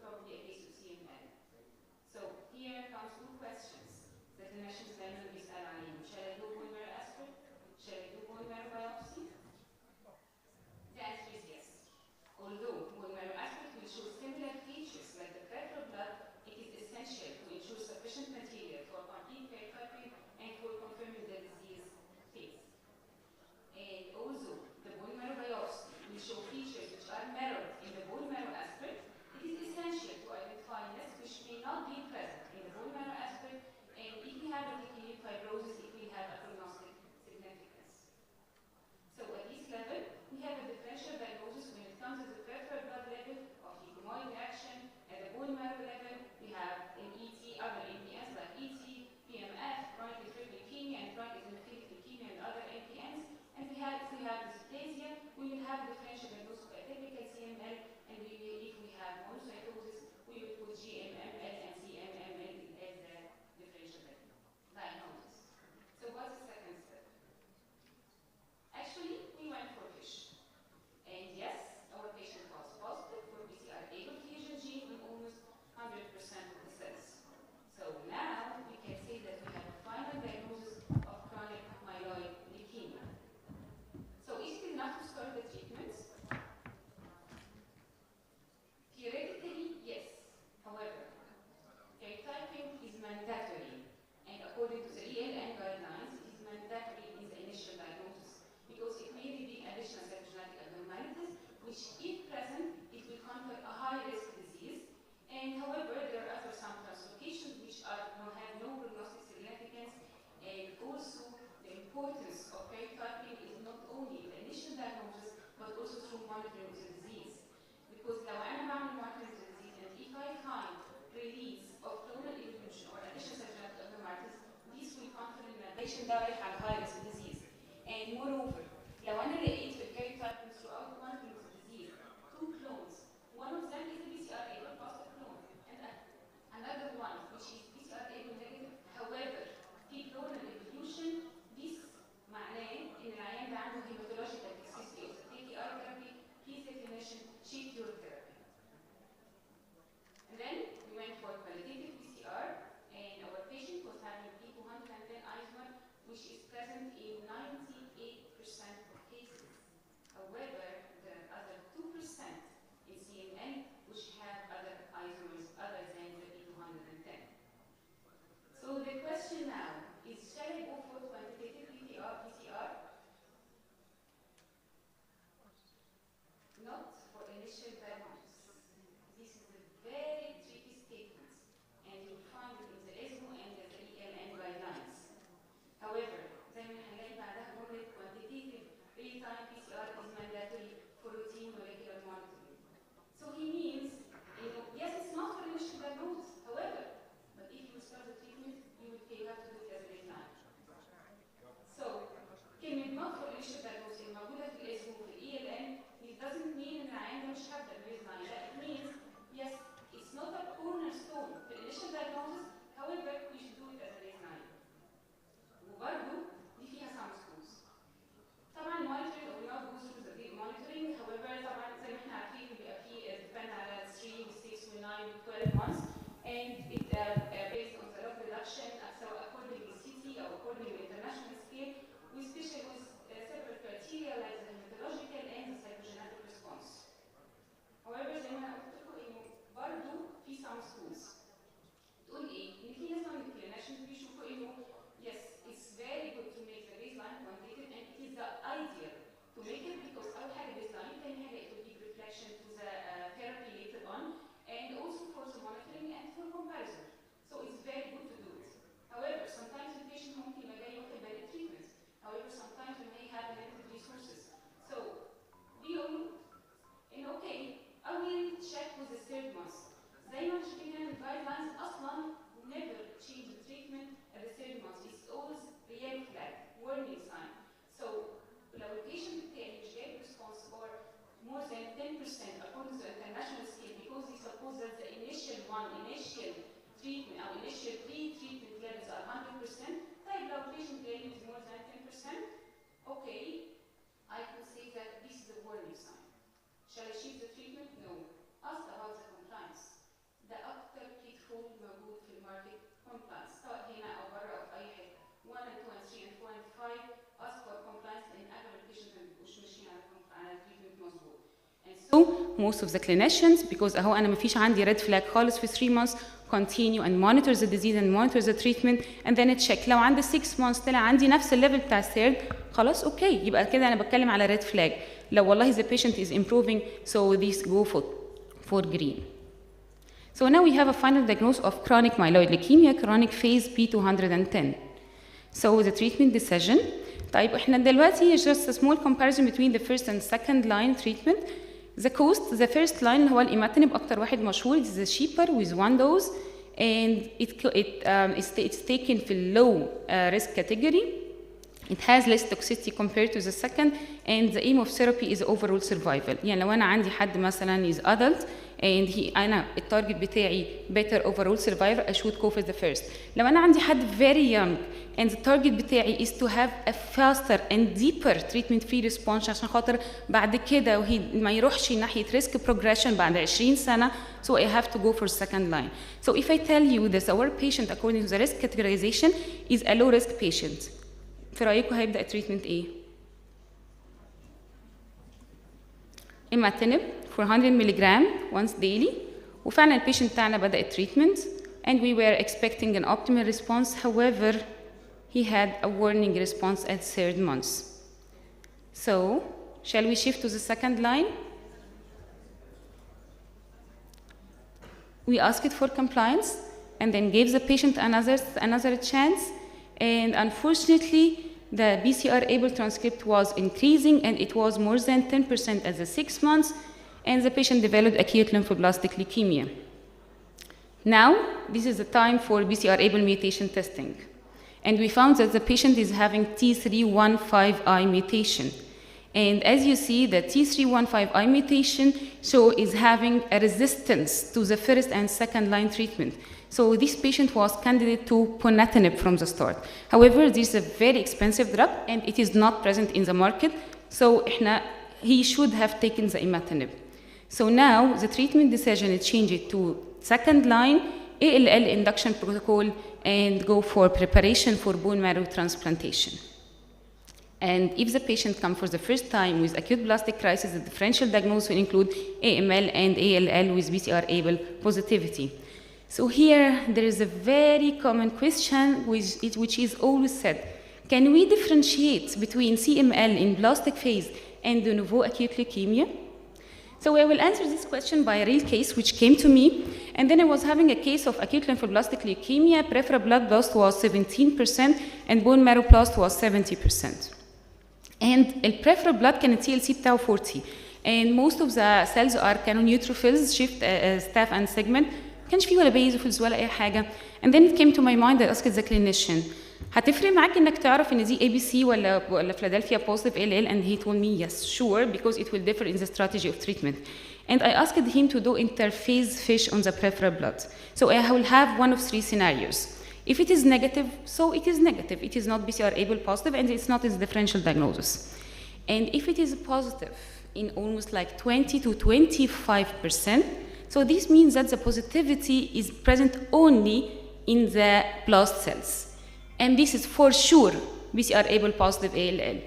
probably a case of CML. So here comes two questions that the national standard is aligning. Shall I do bone marrow aspirate? Shall I do bone marrow biopsy? The answer is yes. Although bone marrow aspirate will show similar features like the peripheral blood, it is essential to ensure sufficient material for complete karyotyping and for confirming the disease phase. And also, the bone marrow biopsy will show features which are mirrored in the bone marrow aspirate. It is essential to identify nests which may not be present in the bone marrow aspirate, and if we have reticular fibrosis, it will have a prognostic significance. So at this level, we have a differential diagnosis when it comes to the peripheral blood level of leukemia reaction. At the bone marrow level, we have an ET, other MPNs like ET, PMF, chronic lymphocytic leukemia, and chronic eosinophilic leukemia, and other MPNs. And if we have dysplasia, we will have differential diagnosis of atypical CML, and if we have monocytosis, we will put GMML and CMML as the differential diagnosis. So what's the second step? Actually, we went for FISH. And yes, our patient was positive for BCR-A fusion gene in almost 100% of the cells. So now we can say that we have a final diagnosis of chronic myeloid leukemia. So is it enough to start the treatments? Theoretically, yes. However, karyotyping is mandatory, and according to the ELN guidelines, it is mandatory in the initial diagnosis because it may reveal additional cytogenetic abnormalities, which, if present, it will confer a high-risk disease. And however, there are other some translocations which have no prognostic significance, and also the importance of karyotyping is not only the initial diagnosis, but also through monitoring of the disease. Because لو أنا بعمل monitoring of the disease, and if I find release of clonal evolution or additional cytogenetic abnormalities, this will confirm in the patient that I have high-risk disease. And moreover, لو أنا لقيت في الkaryotyping throughout the monitoring of the disease, two clones, one of them is a BCR-A positive clone, and another one which is BCR-A negative. However, في clonal evolution, this معناه إن العيان ده عنده hematological toxicity of the TKR therapy. Please the clinician check your therapy. And then we went for qualitative PCR, and our patient was having P210 isomer, which is present in 98% of cases. However, there are other 2% in CML which have other isomers other than the P210. So the question now is, shall I go for quantitative PCR? Not for initial diagnosis. This is a very tricky statement, and you'll find it in the ESMO and the ELN guidelines. However, زي ما هنلاقي بعدها جملة quantitative real-time PCR is mandatory for routine molecular monitoring. So he means, yes, it's not for initial diagnosis. However, but if you start the treatment, you have to do it as a baseline. So, كلمة not for initial diagnosis موجودة في الاسم وفي ELN, it doesn't mean إن العيان ده مش هبدأ البيزلاين. لا, it means, yes, it's not a cornerstone في initial diagnosis. However, we should do it as a baseline. وبرضه دي فيها some schools. طبعا monitoring or not go through the monitoring. However, طبعا زي ما احنا عارفين بيبقى فيه depend على 3, 6, 9, 12 months, and it based on the log reduction, so according to CT or according to international scale, with several criteria like the hematological and the cytogenetic response. However, زي ما قلت لكم انه برضه في some schools تقول ايه؟ ان في ناس من الكلينيشنز بيشوفوا انه yes, it's very good to make the baseline quantitative, and it is the ideal to make it because أول حاجة baseline, ثاني حاجة it will give reflection to the therapy later on, and also for the monitoring and for comparison. So it's very good to do it. However, sometimes the patient ممكن يبقى جاي واخد بالي treatment. However, sometimes we may have limited resources. So بيقولوا إن okay, I will check with the third month. زي ما شفنا in the guidelines أصلاً never change the treatment at the third month. It's always the yellow flag, warning sign. So لو البيشنت بتاعي مش جايب response or more than 10% according to the international scale, because they suppose that the initial treatment or initial pre-treatment levels are 100%. طيب لو البيشنت جاي with more than 10%, okay, I could say that this is a warning sign. Shall I shift the treatment? No. Ask about the compliance. most of the clinicians, because أهو أنا مفيش عندي red flag خالص في 3 months, continue and monitor the disease and monitor the treatment and then check. لو عندي 6 months طلع عندي نفس الليفل بتاع الثيرد خلاص اوكي، يبقى كده أنا بتكلم على red flag. لو والله the patient is improving, so these go for green. So now we have a final diagnosis of chronic myeloid leukemia, chronic phase P210. So the treatment decision. طيب احنا دلوقتي just a small comparison between the first and second line treatment. The cost, the first line هو الإيماتينib أكتر واحد مشهور. It's the cheaper with 1 dose and it's taken في low risk category. It has less toxicity compared to the second, and the aim of therapy is overall survival. يعني لو أنا عندي حد مثلا is adult and أنا التارجت بتاعي better overall survival, I should go for the first. لو أنا عندي حد very young and the target بتاعي is to have a faster and deeper treatment free response عشان خاطر بعد كده وهي ما يروحش ناحية risk progression بعد 20 سنة, so I have to go for second line. So if I tell you this, our patient according to the risk categorization is a low risk patient, في رأيكم هيبدأ التريتمنت إيه؟ imatinib for 100 ملغ once daily, وفعلا البيشنت بتاعنا بدأ التريتمنت and we were expecting an optimal response. However, he had a warning response at 3rd month. So, shall we shift to the second line? We asked for compliance and then gave the patient another chance, and unfortunately, the BCR-ABL transcript was increasing and it was more than 10% at the 6 months, and the patient developed acute lymphoblastic leukemia. Now, this is the time for BCR-ABL mutation testing. And we found that the patient is having T315I mutation. And as you see, the T315I mutation is having a resistance to the first and second line treatment. So this patient was candidate to ponatinib from the start. However, this is a very expensive drug and it is not present in the market. So he should have taken the imatinib. So now the treatment decision is changed to second line ALL induction protocol and go for preparation for bone marrow transplantation. And if the patient comes for the first time with acute blastic crisis, the differential diagnosis will include AML and ALL with BCR-ABL positivity. So here there is a very common question which is always said: can we differentiate between CML in blastic phase and de novo acute leukemia? So I will answer this question by a real case which came to me, and then I was having a case of acute lymphoblastic leukemia. Peripheral blood blast was 17% and bone marrow blast was 70%. And the peripheral blood كان TLC بتاعه 40, and most of the cells كانوا neutrophils, shift, staph and segment. ما كانش فيه ولا basophils ولا أي حاجة. And then it came to my mind, I asked the clinician, هتفرق معاك إنك تعرف إن دي ABC ولا Philadelphia positive ALL? And he told me yes, sure, because it will differ in the strategy of treatment. And I asked him to do interphase FISH on the peripheral blood. So I will have one of 3 scenarios. If it is negative, so it is negative. It is not BCR-ABL positive and it's not its differential diagnosis. And if it is positive in almost like 20 to 25%, so this means that the positivity is present only in the blast cells. And this is for sure BCR-ABL positive ALL.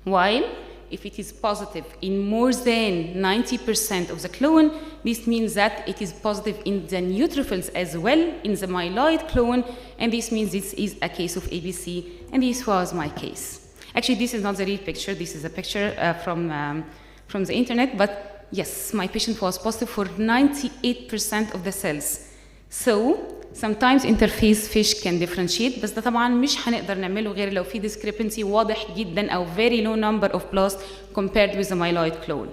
While if it is positive in more than 90% of the clone, this means that it is positive in the neutrophils as well in the myeloid clone, and this means this is a case of ABC, and this was my case. Actually, this is not the real picture, this is a picture from the internet, but yes, my patient was positive for 98% of the cells. So, sometimes interface FISH can differentiate, بس ده طبعا مش هنقدر نعمله غير لو في discrepancy واضح جدا أو very low number of blasts compared with the myeloid clone.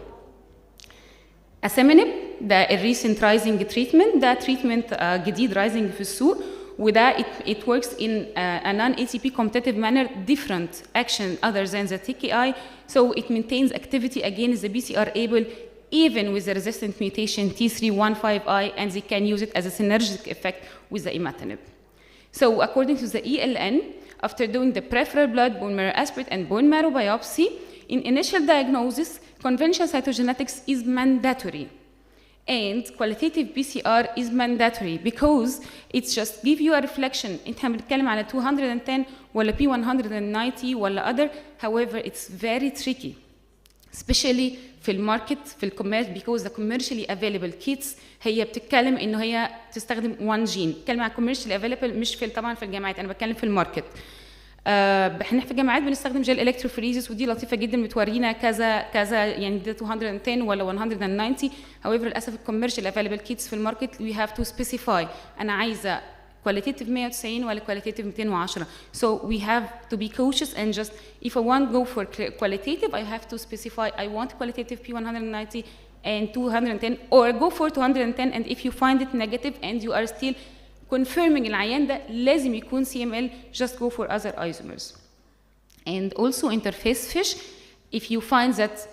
Asciminib ده recent rising treatment, ده treatment جديد rising في السوق، وده it works in a non-ATP competitive manner, different action other than the TKI, so it maintains activity against the BCR-ABL even with the resistant mutation T315I, and they can use it as a synergistic effect with the imatinib. So according to the ELN, after doing the peripheral blood, bone marrow aspirate, and bone marrow biopsy, in initial diagnosis, conventional cytogenetics is mandatory. And qualitative PCR is mandatory because it's just give you a reflection. انت بنتكلم على 210 ولا P190 ولا other. However, it's very tricky. especially في الماركت في الكوميرس because the commercially available kits هي بتتكلم انه هي تستخدم 1 جين. بتكلم عن commercially available مش في طبعا في الجامعات، انا بتكلم في الماركت. احنا في الجامعات بنستخدم جيل الكتروفوريزيس ودي لطيفه جدا بتورينا كذا كذا يعني ده 210 ولا 190. however للاسف الكوميرشال افيلبل كيتس في الماركت we have to specify انا عايزه qualitative 190 ولا qualitative 210. so we have to be cautious and just if I want go for qualitative I have to specify I want qualitative P190 and 210 or go for 210 and if you find it negative and you are still confirming العيان ده لازم يكون CML just go for other isomers. And also interface fish if you find that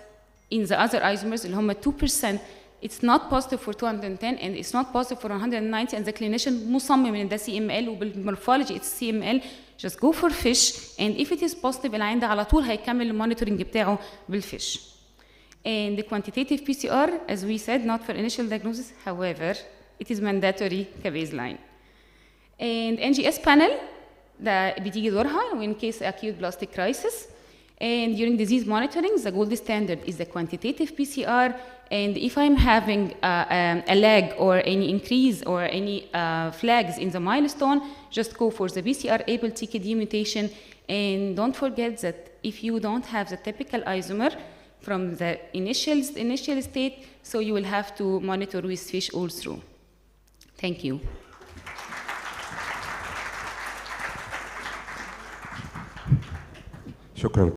in the other isomers اللي هم 2% it's not positive for 210 and it's not positive for 190 and the clinician مصمم ان ده CML وبالمورفولوجي it's CML just go for fish and if it is positive العيان ده على طول هيكمل المونيتورنج بتاعه بالفيش. And the quantitative PCR as we said not for initial diagnosis however it is mandatory كbaseline. And NGS panel ده بتيجي دورها in case acute plastic crisis. And during disease monitoring the gold standard is the quantitative PCR and if I'm having a lag or any increase or any flags in the milestone just go for the PCR able TKD mutation and don't forget that if you don't have the typical isomer from the initial state so you will have to monitor with fish all through. Thank you. شكرا.